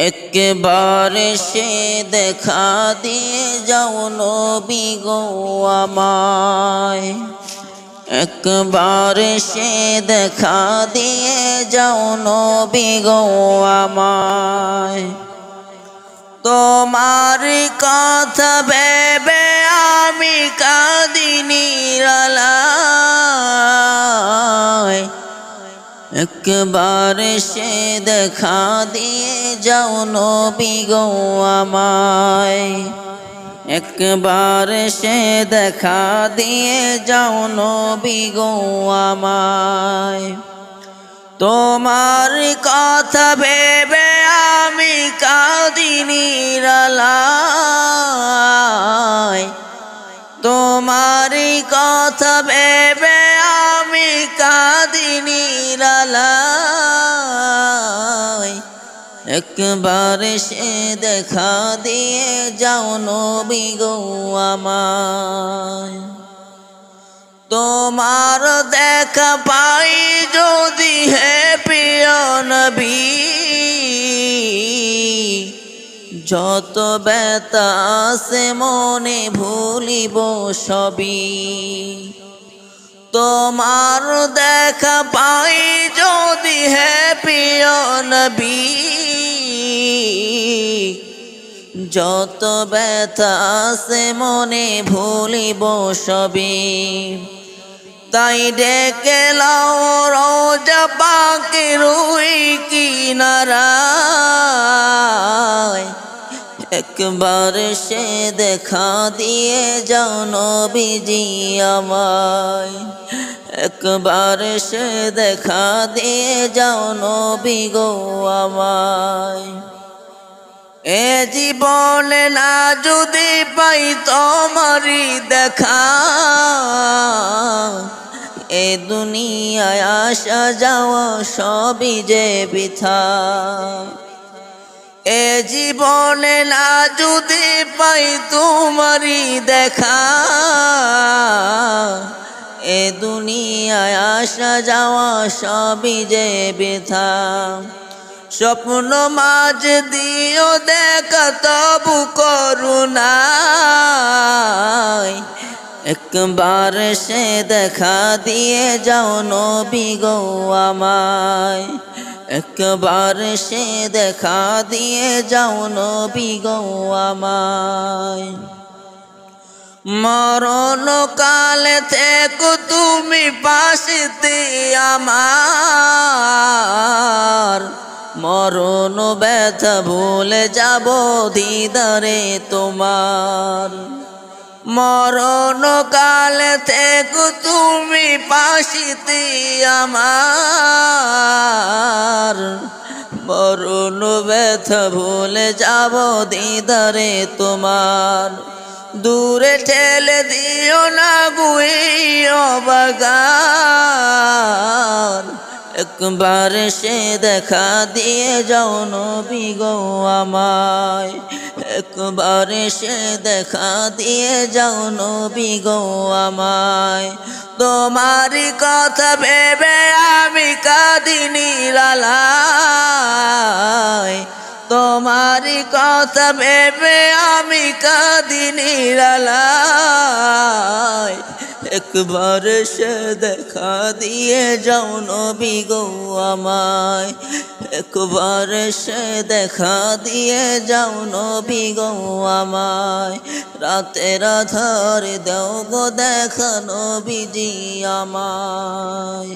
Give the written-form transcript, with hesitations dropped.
একবার সে দেখা দিয়ে যাও নবী গো আমায়, একবার সে দেখা দিয়ে যাও নবী গো আমায়। তোমার কথা ভেবে আমি কাঁদি নিরালায়, একবার সে দেখা দিয়ে যাও নবী গো আমায়, একবার সে দেখা দিয়ে যাও নবী গো আমায়। তোমার কথা ভেবে আমি কাঁদি নিরালায়, তোমার কথা ভেবে আমি কাঁদি নিরালায়, একবার সে দেখা দিয়ে যাও নবী গো আমায়। তোমার দেখা পাই যদি হে প্রিয় নবী, যত ব্যথা আছে মনে ভুলিব সবই। তোমার দেখা পাই যদি হে প্রিয় নবী, যত ব্যথা আছে মনে ভুলিব সবই। তাই ডেকে লাও রওজা পাকের ওই কিনারায়, একবার সে দেখা দিয়ে যাও নবীজি আমায়, একবার সে দেখা দিয়ে যাও নবী গো আমায়। এ জীবনে না যদি পাই তোমারই দেখা, এ দুনিয়ায় আসা যাওয়া সবই যে বৃথা। এ জীবনে না যদি পাই তোমারই দেখা, এ দুনিয়ায় আসা যাওয়া সবই যে বৃথা। স্বপ্ন মাঝে দিও দেখা তবু করুণায়, একবার সে দেখা দিয়ে যাও নবী গো আমায়, একবার সে দেখা দিয়ে যাও নবী গো আমায়। মরণ কালে থেকো তুমি পাশেতে আমার, মরণ ব্যথা ভুলে যাব দিদারে তোমার। মরণ কালে থেকো তুমি পাশেতে আমার, মরণ ব্যথা ভুলে যাব দিদারে তোমার। দূরে ঠেলে দিও না গুই অবাগান, একবার সে দেখা দিয়ে যাও নবী গো আমায়, একবার সে দেখা দিয়ে যাও নবী গো আমায়। তোমারই কথা ভেবে আমি কাঁদি নিরালায়, তোমারই কথা ভেবে আমি কাঁদি নিরালায়, একবার সে দেখা দিয়ে যাও নবী গো আমায়, একবার সে দেখা দিয়ে যাও নবী গো আমায়। রাতের আধার দাও গো দেখা নবীজি আমায়।